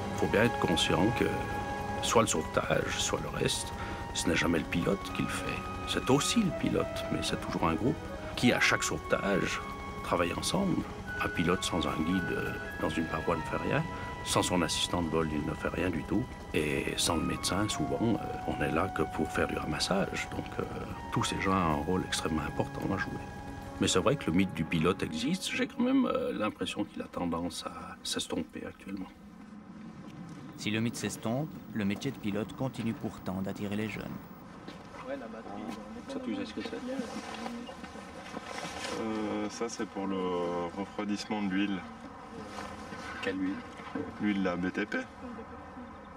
Il faut bien être conscient que soit le sauvetage, soit le reste, ce n'est jamais le pilote qui le fait. C'est aussi le pilote, mais c'est toujours un groupe qui, à chaque sauvetage, travaille ensemble. Un pilote sans un guide dans une paroi ne fait rien. Sans son assistant de vol, il ne fait rien du tout. Et sans le médecin, souvent, on est là que pour faire du ramassage. Donc, tous ces gens ont un rôle extrêmement important à jouer. Mais c'est vrai que le mythe du pilote existe. J'ai quand même l'impression qu'il a tendance à s'estomper actuellement. Si le mythe s'estompe, le métier de pilote continue pourtant d'attirer les jeunes. Ouais, la batterie, ça tu sais ce que c'est? Ça c'est pour le refroidissement de l'huile. Quelle huile? L'huile de la BTP.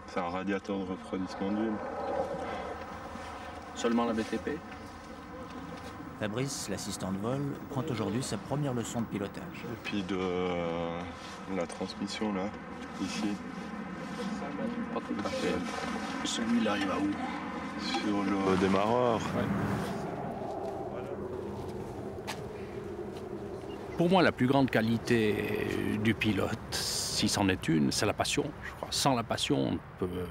C'est un radiateur de refroidissement d'huile. Seulement la BTP? Fabrice, l'assistant de vol, prend aujourd'hui sa première leçon de pilotage. Et puis de la transmission là, ici. Pas tout à fait. Celui-là, il va où? Sur le démarreur. Ouais. Pour moi, la plus grande qualité du pilote, si c'en est une, c'est la passion. Je crois. Sans la passion, on ne peut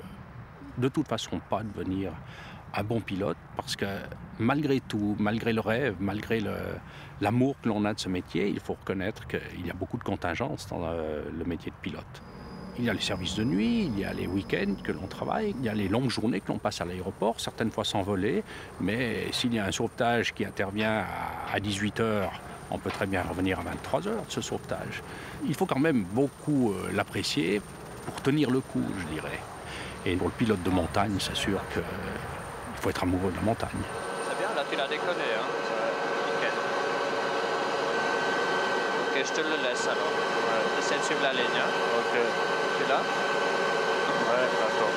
de toute façon pas devenir un bon pilote, parce que malgré tout, malgré le rêve, malgré l'amour que l'on a de ce métier, il faut reconnaître qu'il y a beaucoup de contingences dans le métier de pilote. Il y a les services de nuit, il y a les week-ends que l'on travaille, il y a les longues journées que l'on passe à l'aéroport, certaines fois sans voler, mais s'il y a un sauvetage qui intervient à 18 h, on peut très bien revenir à 23 h de ce sauvetage. Il faut quand même beaucoup l'apprécier pour tenir le coup, je dirais. Et pour le pilote de montagne, c'est sûr qu'il faut être amoureux de la montagne. C'est bien, là tu l'as décollé, hein. Nickel. Ok, je te le laisse alors. Ouais. Essaie de suivre la ligne. Hein. Ok. Tu es là? Ouais, d'accord.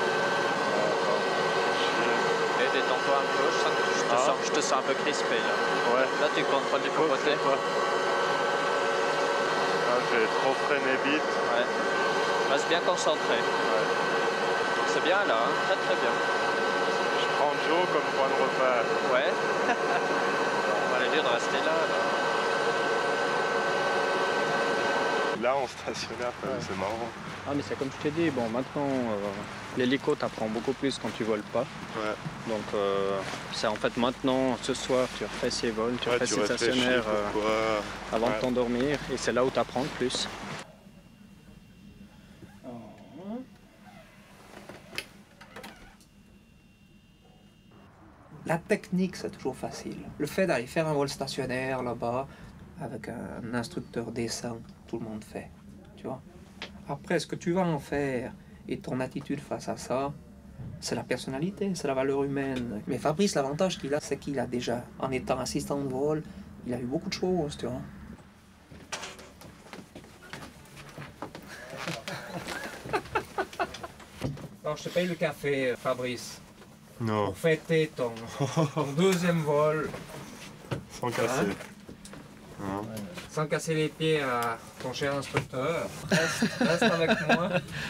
Et détends-toi un peu, je te sens un peu crispé là. Ouais. Là tu contrôles du côté. Ah, j'ai trop freiné vite. Ouais. Reste bien concentré. Ouais. C'est bien là, hein. Très très bien. Je prends Joe comme point de repère. Ouais. On va aller dire de rester là. Là, on stationnaire, c'est marrant. Ah mais c'est comme je t'ai dit, bon maintenant l'hélico t'apprend beaucoup plus quand tu voles pas. Ouais. Donc c'est en fait maintenant, ce soir tu refais ces vols, tu refais ces réfléchis stationnaires avant de Ouais. t'endormir et c'est là où tu apprends le plus. La technique, c'est toujours facile. Le fait d'aller faire un vol stationnaire là-bas, avec un instructeur décent, tout le monde fait. Tu vois. Après, ce que tu vas en faire et ton attitude face à ça, c'est la personnalité, c'est la valeur humaine. Mais Fabrice, l'avantage qu'il a, c'est qu'il a déjà, en étant assistant de vol, il a eu beaucoup de choses, tu vois. Alors, je te paye le café, Fabrice. Non. Pour fêter ton deuxième vol. Sans casser. Hein? Sans casser les pieds à ton cher instructeur. Reste avec moi.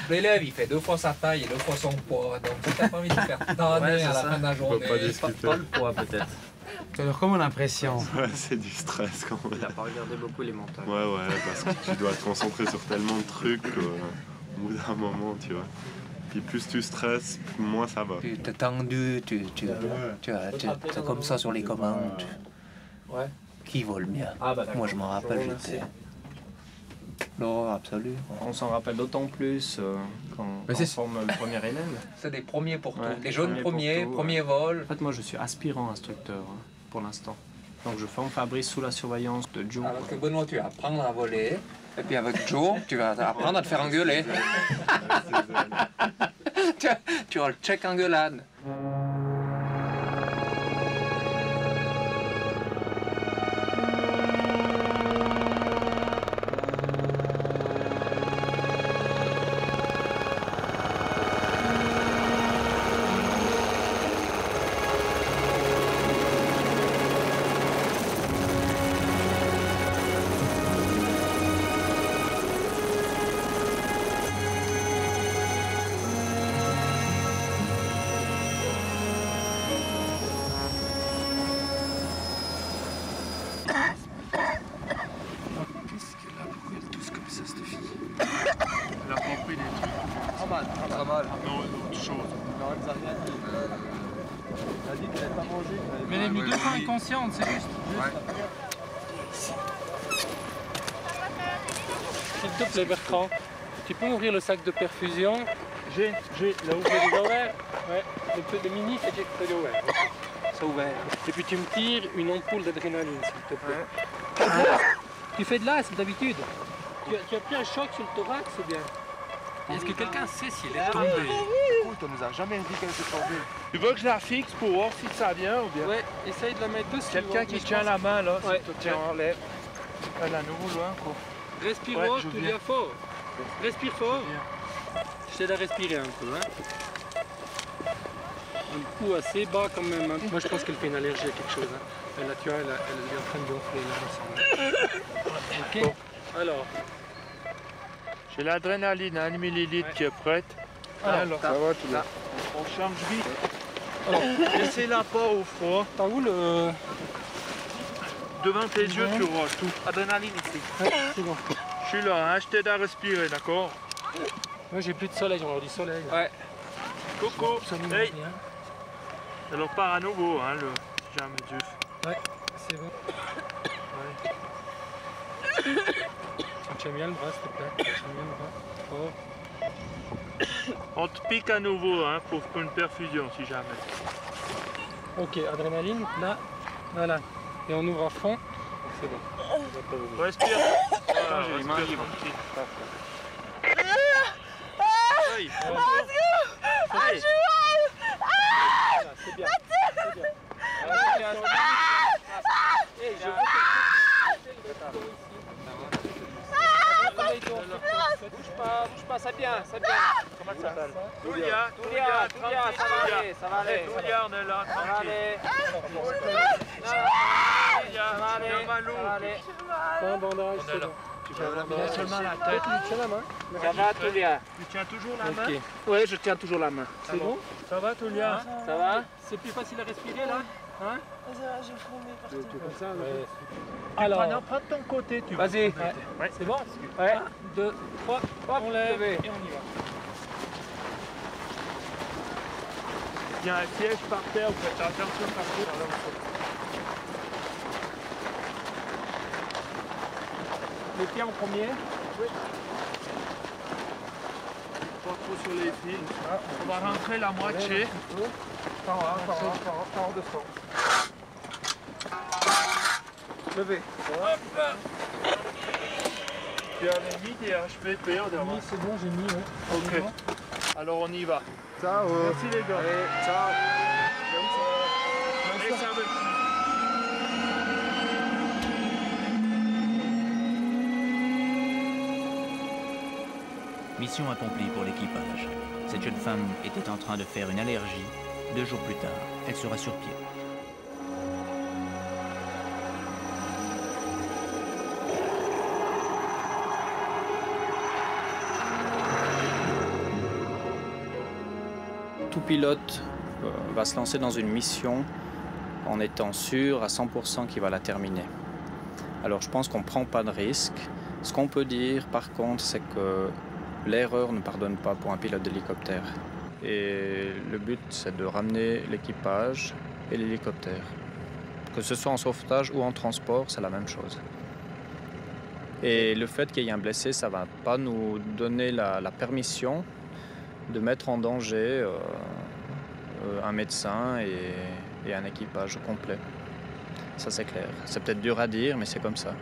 L'élève, il fait 2 fois sa taille et 2 fois son poids. Donc, si t'as pas envie de faire tanner à la fin de la journée. Pas discuter. Pas le poids peut-être. Alors comment l'impression? Ouais, c'est du stress quand même. Il a pas regardé beaucoup les montagnes. Ouais, parce que tu dois te concentrer sur tellement de trucs au bout d'un moment, tu vois. Puis plus tu stresses, moins ça va. Tu t'es tendu, tu es comme ça sur les commandes. Ouais. Qui vole mieux? Ah bah d'accord. Moi je m'en rappelle, j'étais... Non, absolument. On s'en rappelle d'autant plus quand on forme le premier élève. C'est des premiers pour tout. Ouais, Des jeunes premiers, pour tout, premier vol. En fait, moi je suis aspirant instructeur pour l'instant. Donc je forme Fabrice sous la surveillance de Joe. Alors que Benoît, tu vas apprendre à voler. Et puis avec Joe, tu vas apprendre à te faire engueuler. Tu auras le check engueulade. Pas mal. Non, autre chose. Non, elle nous a rien dit. Elle a dit qu'elle n'avait pas mangé. Mais elle est mis 2 fois inconsciente, c'est juste. S'il te plaît, Bertrand, tu peux ouvrir le sac de perfusion? J'ai, là où j'ai déjà ouvert. Ouais, le mini, c'est déjà ouvert. C'est ouvert. Et puis tu me tires une ampoule d'adrénaline, s'il te plaît. Tu fais de l'asthme d'habitude. Tu as pris un choc sur le thorax ou bien? Est-ce que quelqu'un sait si elle est tombée? On nous a jamais dit qu'elle était tombée. Tu veux que je la fixe pour voir si ça vient ou bien? Ouais, essaye de la mettre dessus. Quelqu'un qui tient la main là, Ouais. si tu tiens en l'air. Elle est à nouveau loin quoi. Respire Ouais, fort, je tout viens. bien fort. Respire fort. Je t'aide à respirer un peu. Hein. Un coup assez bas quand même. Hein. Moi je pense qu'elle fait une allergie à quelque chose. Hein. Elle, là, tu vois, elle est en train de gonfler là, il me semble. Ok. Alors. J'ai l'adrénaline à 1 millilitre qui est prête. Alors, ça va tout là. On change vite. Alors, laissez-la pas au froid. T'as où le... Devant tes yeux, tu auras tout. Adrénaline ici. Ouais, c'est bon. Je suis là, hein, je t'aide à respirer, d'accord? Moi j'ai plus de soleil, on leur dit soleil. Ouais. Coco, hey. Elle repart à nouveau, hein, le jamais Dieu. Ouais, c'est bon. Ouais. Tiens bien le bras, s'il te plaît. Tiens bien le bras. Fort. On te pique à nouveau, hein, pour une perfusion si jamais. Ok, adrénaline, là, voilà. Et on ouvre à fond. C'est bon. Respire. Voilà, J'ai les mains respire libres. tranquille. Hey. Hey. Voilà, c'est bien. C'est bien. Hey, je veux Bouge pas, c'est bien, c'est bien. Comment ça s'appelle? Toulia, ça va aller. Toulia, on est là, Ça va tranquille. aller. Toulia, c'est un malou. Un bandage, On est c'est là. bon. Tu vas seulement la tête. Tu tiens la main. Ça va, Toulia? Tu tiens toujours la main? Ok. Oui, je tiens toujours la main. C'est bon? Ça va, Toulia? Ça va? C'est plus facile à respirer là? Hein? J'ai fourmé partout. Comme ça, ouais. Alors, Alors, prends de ton côté, tu vas-y. Ouais. C'est bon? Ouais. 1, 2, 3, on lève et on y va. Il y a un siège par terre, vous faites attention partout. Les pieds en premier. Oui. Pas trop sur les fils. On va rentrer la moitié. Par dessous. Levez. Hop là. Tu avais mis des HPP au devant. Oui, c'est bon, j'ai mis. Ouais. Ok. Alors on y va. Ciao. Merci les gars. Allez, ciao. Allez, ça va. Mission accomplie pour l'équipage. Cette jeune femme était en train de faire une allergie. 2 jours plus tard, elle sera sur pied. Tout pilote va se lancer dans une mission en étant sûr à 100% qu'il va la terminer. Alors je pense qu'on ne prend pas de risque. Ce qu'on peut dire par contre, c'est que l'erreur ne pardonne pas pour un pilote d'hélicoptère. Et le but, c'est de ramener l'équipage et l'hélicoptère. Que ce soit en sauvetage ou en transport, c'est la même chose. Et le fait qu'il y ait un blessé, ça ne va pas nous donner la permission de mettre en danger un médecin et un équipage complet. Ça, c'est clair. C'est peut-être dur à dire, mais c'est comme ça.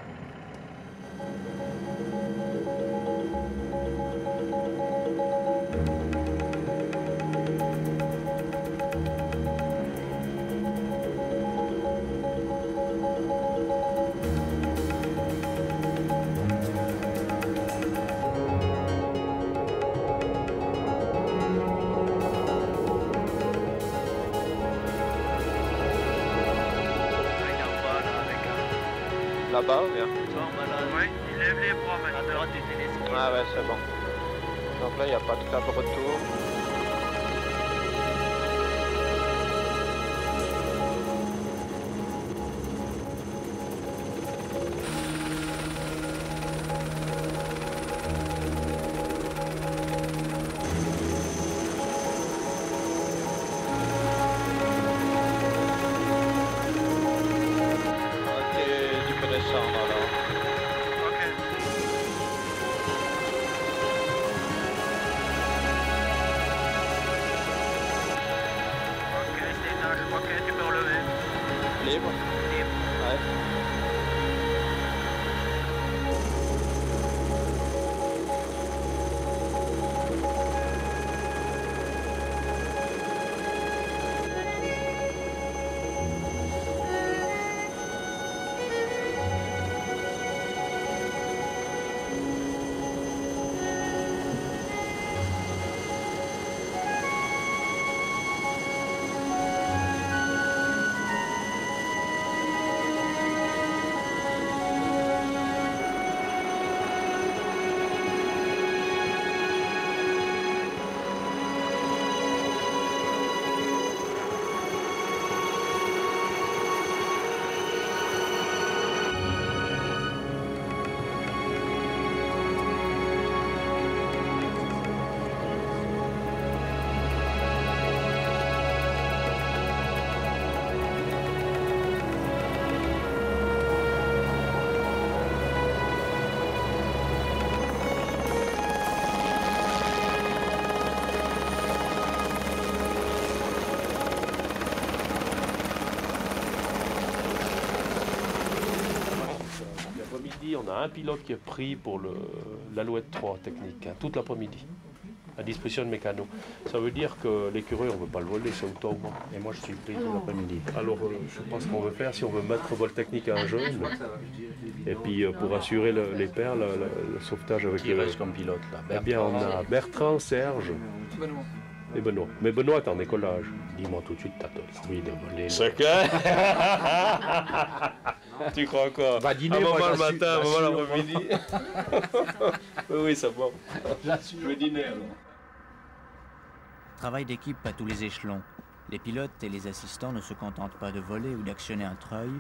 Là-bas ou bien? Oui, il lève les bras maintenant. À droite du télescope. Ah ouais, c'est bon. Donc là, il n'y a pas de câble retour. On a un pilote qui est pris pour l'Alouette 3 technique, toute l'après-midi, à disposition de mécano. Ça veut dire que l'écureuil, on ne veut pas le voler, c'est octobre. Et moi, je suis pris tout l'après-midi. Alors, je sais pas ce qu'on veut faire, si on veut mettre vol technique à un jeune, et puis pour assurer les perles, le sauvetage avec qui reste comme pilote là. Eh bien, on a Bertrand, Serge et Benoît. Mais Benoît est en décollage. Dis-moi tout de suite, t'as envie de voler. C'est clair. Tu crois quoi? Va dîner, un moment moi, le matin, un moment l'après-midi. Oui, ça va. Je vais dîner alors. Travail d'équipe à tous les échelons. Les pilotes et les assistants ne se contentent pas de voler ou d'actionner un treuil.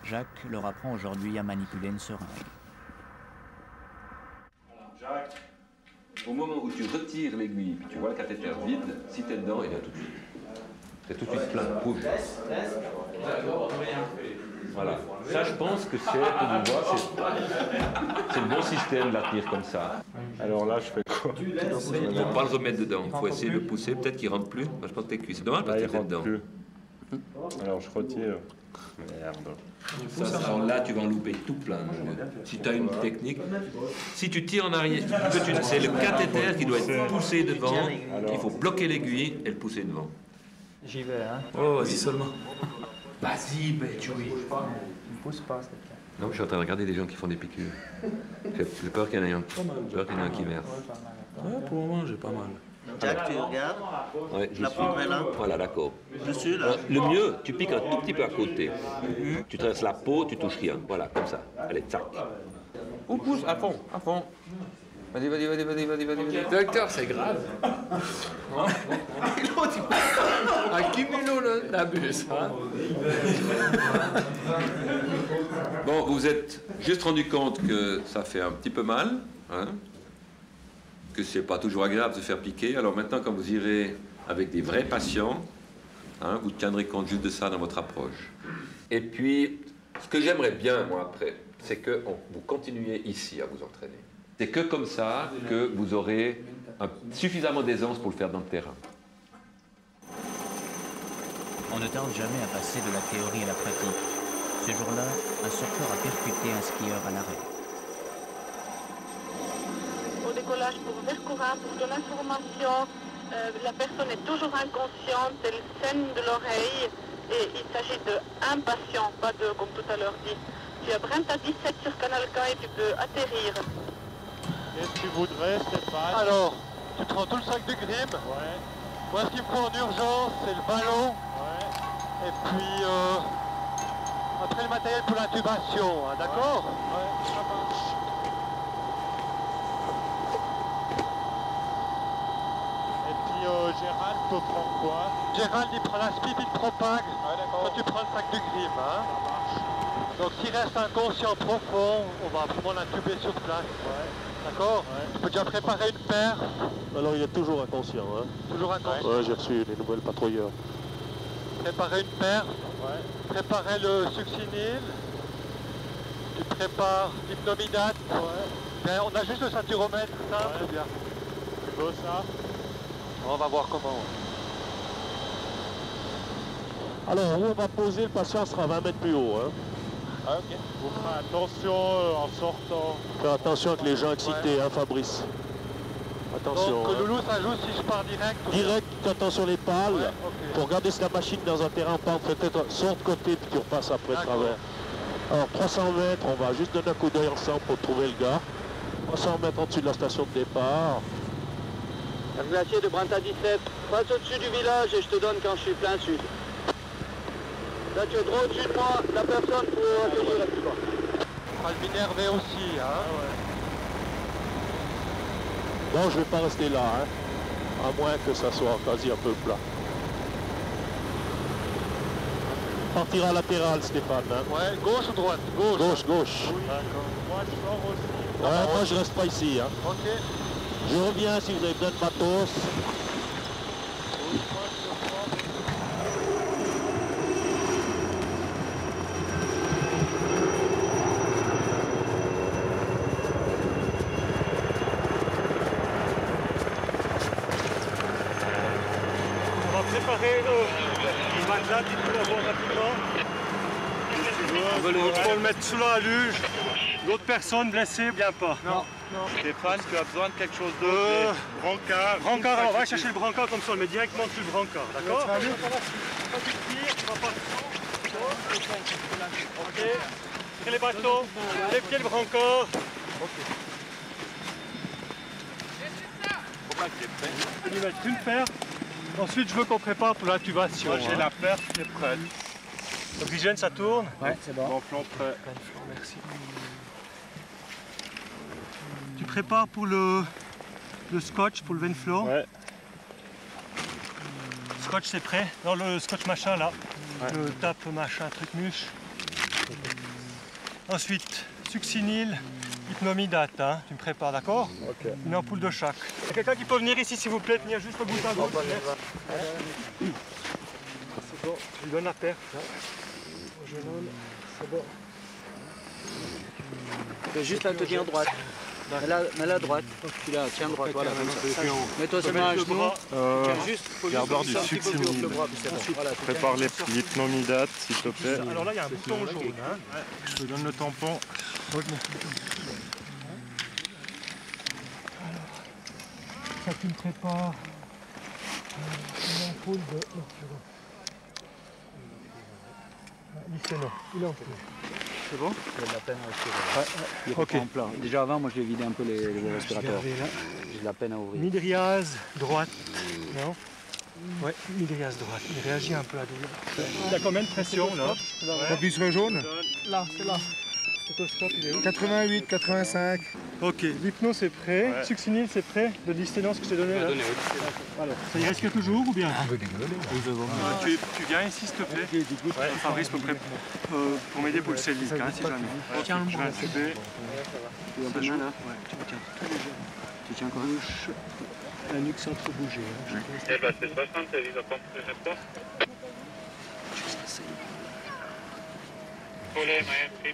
Jacques leur apprend aujourd'hui à manipuler une seringue. Jacques, au moment où tu retires l'aiguille, puis tu vois le cathéter vide, si tu es dedans, il vient tout de suite. C'est tout de suite plein. Pouf. Voilà. Ça, je pense que c'est, c'est le bon système de la tire comme ça. Alors là, je fais quoi? Il ne faut pas le remettre dedans. Il faut essayer de le pousser. Peut-être qu'il ne rentre plus. Moi, je pense que t'es cuit. C'est dommage parce que t'es dedans. Plus. Alors je retire. Merde. Alors là, tu vas en louper tout plein. Si tu as une technique. Si tu tires en arrière, c'est le cathéter qui doit être poussé devant. Il faut bloquer l'aiguille et le pousser devant. J'y vais, hein. Oh, vas-y seulement. Vas-y, ben tu oui. Ne pousse pas, s'il te plaît. Non, je suis en train de regarder des gens qui font des piqûres. J'ai peur qu'il y en ait un. J'ai peur qu'il y en ait un qui verse. Ouais, pour le moment, j'ai pas mal. Jack, tu regardes? Ouais, je la suis. poudre est là? Voilà, d'accord. Dessus, là? Le mieux, tu piques un tout petit peu à côté. Tu traverses la peau, tu touches rien. Voilà, comme ça. Allez, tac. Ou pousse, à fond, à fond. Vas-y. Docteur, c'est grave. Un cumulonabus. Bon, vous vous êtes juste rendu compte que ça fait un petit peu mal, hein, que c'est pas toujours agréable de se faire piquer. Alors maintenant, quand vous irez avec des vrais patients, hein, vous tiendrez compte juste de ça dans votre approche. Et puis, ce que j'aimerais bien, moi, après, c'est que vous continuiez ici à vous entraîner. C'est que comme ça que vous aurez suffisamment d'aisance pour le faire dans le terrain. On ne tarde jamais à passer de la théorie à la pratique. Ce jour-là, un sauteur a percuté un skieur à l'arrêt. Au décollage pour Vercourin, pour ton information, la personne est toujours inconsciente, elle saigne de l'oreille et il s'agit d'un patient, pas de comme tout à l'heure dit. Tu as Brent à 17 sur Canal K et tu peux atterrir. Qu'est-ce que tu voudrais, Stéphane? Alors, tu prends tout le sac de grime. Ouais. Moi, ce qu'il me faut en urgence, c'est le ballon. Ouais. Et puis, après le matériel pour l'intubation, hein, d'accord? Ouais, ça marche. Et puis, Gérald peut prendre quoi? Gérald, il prend la Spivit-Propag. Ah, d'accord. Quand tu prends le sac de grime, hein. Ça marche. Donc, s'il reste inconscient profond, on va vraiment l'intuber sur place. Ouais. D'accord? Ouais. Tu peux déjà préparer une paire. Alors il est toujours inconscient, hein? Toujours inconscient. Ouais, j'ai reçu les nouvelles patrouilleurs. Préparer une paire. Ouais. Préparer le succinyle. Tu prépares l'hypnomidate. Ouais. Bien, on a juste le saturomètre, ça, Ouais. c'est bien. Tu veux ça? On va voir comment. Alors, où on va poser, le patient sera 20 mètres plus haut, hein? Ah, ok. Vous ferez attention en sortant. Faire attention avec les gens excités, hein, Fabrice? Attention. Donc, hein. Loulou, ça joue si je pars direct. Direct, attention les pales. Ouais, ok. Pour regarder si la machine dans un terrain pente, peut-être sort de côté puis tu repasses après de travers. Alors 300 mètres, on va juste donner un coup d'œil ensemble pour trouver le gars. 300 mètres en dessus de la station de départ. Le glacier de Brenta 17, passe au-dessus du village et je te donne quand je suis plein sud. Là tu es droit au-dessus de moi, la personne pour accueillir la plus bas. On va le m'énerver aussi, hein. Non, je vais pas rester là, hein. À moins que ça soit quasi un peu plat. Partira latéral, Stéphane. Hein. Ouais, gauche ou droite? Gauche. Gauche, gauche. Oui, d'accord. Moi, je sors aussi. Ouais, moi je reste pas ici. Hein. Ok. Je reviens si vous avez besoin de matos. On va préparer le matelas, tu peux l'avoir rapidement. Il faut le mettre sous la luge. L'autre personne blessée, bien pas. Non. Stéphane, tu as besoin de quelque chose d'autre? Brancard. Brancard, alors on va chercher le brancard comme ça, on le met directement dessus le brancard, d'accord? Quand tu tires, tu vas pas... Ok. Tirez les bateaux, les pieds le brancard. Ok. Je vais lui mettre une paire. Ensuite, je veux qu'on prépare pour l'intubation. Moi, j'ai la paire qui est prête. L'oxygène, ça tourne? Ouais, c'est bon. Gonflon prêt. Merci. Tu prépares pour le scotch, pour le Venflo? Ouais. Le scotch, c'est prêt? Non, le scotch machin, là. Ouais. Le tape machin, truc mûche. Ensuite, succinyle, hypnomidate, hein. Tu me prépares, d'accord? Ok. Une ampoule de chaque. Il y a quelqu'un qui peut venir ici, s'il vous plaît, tenir juste le bout à gauche. C'est bon, je lui donne la paire. Au jeune homme. Tu fais juste la tenir droite. Mets-la à droite. Tu la tiens droite, voilà. Mets-toi seulement à genoux. Gardeur du succès. Prépare l'hypnomidates, s'il te plaît. Alors là, il y a un bouton jaune. Hein. Je te donne le tampon. Ça tu me prépares une ampoule de... Lycénon. Il est en plus. C'est bon? Il y a de la peine à respirer. Il est en plat. Déjà avant, moi je vais vider un peu les respirateurs. J'ai de la peine à ouvrir. Midriase droite. Non? Ouais, midriase droite. Il réagit un peu à douleur. Il a combien de pression là? Appuie sur le jaune. Là, c'est là. 88, 85. Ok, l'hypno c'est prêt. Ouais. Succinil c'est prêt. Le dysténon ce que je t'ai donné là. Alors, ça y risque toujours ou bien? Tu viens ici s'il te plaît. Ouais, Fabrice peut pour m'aider pour le cellique, hein, si jamais. Tiens, je vais intuber. Ça joue là? Ouais, tu me tiens tout léger. Tu tiens encore la nuque sans trop bouger. Hein. Eh ben c'est 60, ils ont compris, n'est-ce pas?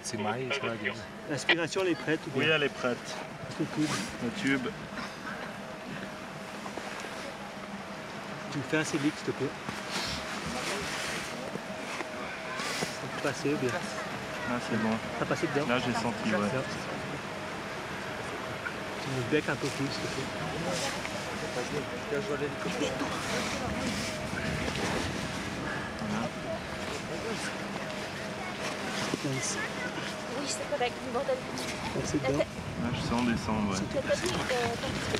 C'est maïs, regarde. L'inspiration elle est prête? Oui, elle est prête. Le tube. Le tube. Tu me fais un cellique s'il te plaît. Ça peut passer ou bien? Là c'est bon. Ça passé dedans? Là j'ai senti, ouais. Tu me bec un peu plus s'il te plaît. Oui, c'est correct, bordel. C'est dedans. Là je sens descendre, ouais.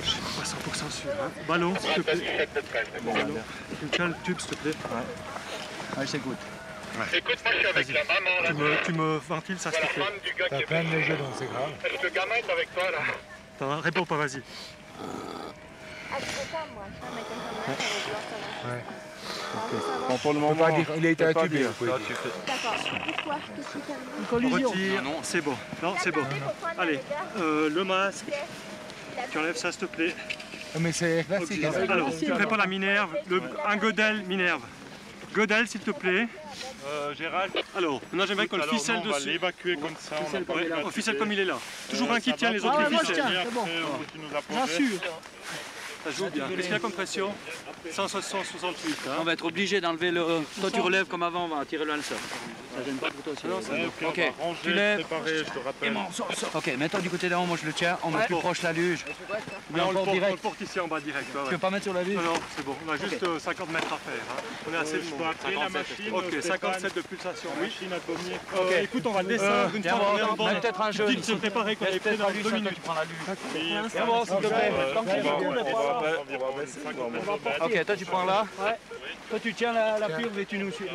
Je suis pas 100% sûr. Hein. Ballon, s'il te plaît. Ballon. Tu me tiens le tube, s'il te plaît. Ouais. Ouais, j'écoute. Ouais. Écoute, moi je suis avec la maman là. Tu me ventiles ça, s'il te plaît. T'as plein de léger, donc c'est grave. Est-ce que le gamin est avec toi là? Attends, réponds pas, vas-y. Ah, je sais pas, moi. Ça m'étonne pas mal, ça va vouloir savoir. Ouais. Bon, pour le moment, pas dire, il a été intubé. D'accord. Pourquoi? Qu'est-ce qui t'arrive? Collision. Retire. C'est bon. Non, c'est bon. Allez, le masque. Tu enlèves ça, s'il te plaît. Mais c'est classique. Alors, prépare la Minerve. Un Godel Minerve. Godel, s'il te plaît. Gérald. Alors, maintenant j'aimerais qu'on le ficelle dessus. On va l'évacuer comme ça. On ficelle comme il est là. Toujours un qui tient, les autres qui ficellent. J'assure. Ça joue bien. Qu'est-ce qu'il y a comme pression? 168. Hein. On va être obligé d'enlever le... Toi tu relèves comme avant, on va tirer le halter. Ça gêne pas pour toi aussi. Ok, tu lèves. préparer, je te rappelle. Ok, mets-toi du côté d'avant, moi je le tiens, on met plus proche la luge. On le porte ici en bas direct. Tu veux pas mettre sur la luge? Non, c'est bon, on a juste 50 mètres à faire. Hein. On est assez bon. La machine, ok, 57 de pulsation. Oui. Machine atomique. Ok, écoute, on va descendre une fois qu'on est en bas. Mets peut-être un jeu. Dites de se préparer qu'on est prêt dans 2 minutes. Tu prends la luge. C'est bon, s'il te plaît. Ok, toi tu prends là. Toi tu tiens la purve et tu nous suis.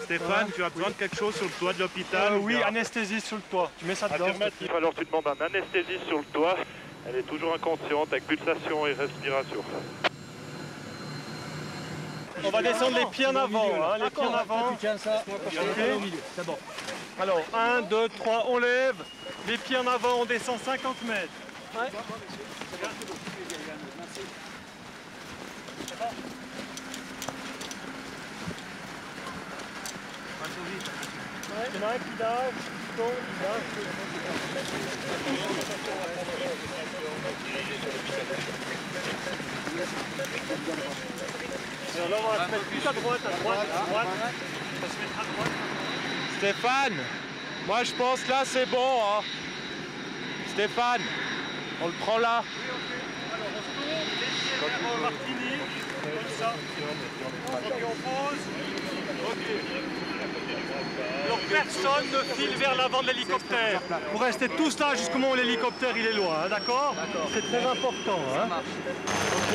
Stéphane, tu as besoin de quelque chose sur le toit de l'hôpital? Oui, anesthésie sur le toit. Tu mets ça dedans. Affirmatif, alors tu demandes un anesthésie sur le toit. Elle est toujours inconsciente avec pulsation et respiration. On va descendre les pieds en avant. Hein, les pieds en avant. Tu tiens ça. C'est bon. Alors, 1, 2, 3, on lève. Les pieds en avant, on descend 50 mètres. Ouais. Il y en a un qui lâche, qui tombe, alors là, on va se mettre plus à droite. On va se mettre à droite. Stéphane, moi je pense que là c'est bon. Hein. Stéphane, on le prend là. Alors on se tourne, les pieds vers Martini, comme ça. Ok, on pose. Ok. Alors personne ne file vers l'avant de l'hélicoptère. Vous restez tous là jusqu'au moment où l'hélicoptère il est loin, hein, d'accord? C'est très important. Hein. Ok.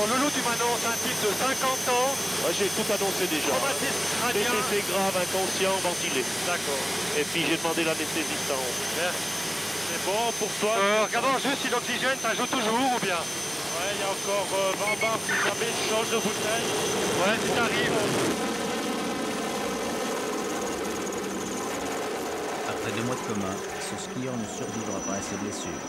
Loulou, tu m'annonces un type de 50 ans. Ouais, j'ai tout annoncé déjà. Traumatisme crânien. TCC grave, inconscient, ventilé. D'accord. Et puis j'ai demandé l'anesthésistant. Merci. C'est bon pour toi? Regardons juste si l'oxygène, ça joue toujours ou bien? Ouais, il y a encore 20 bars si jamais je change de bouteille. Ouais, si t'arrives. Après 2 mois de coma, ce skieur ne survivra pas à ses blessures.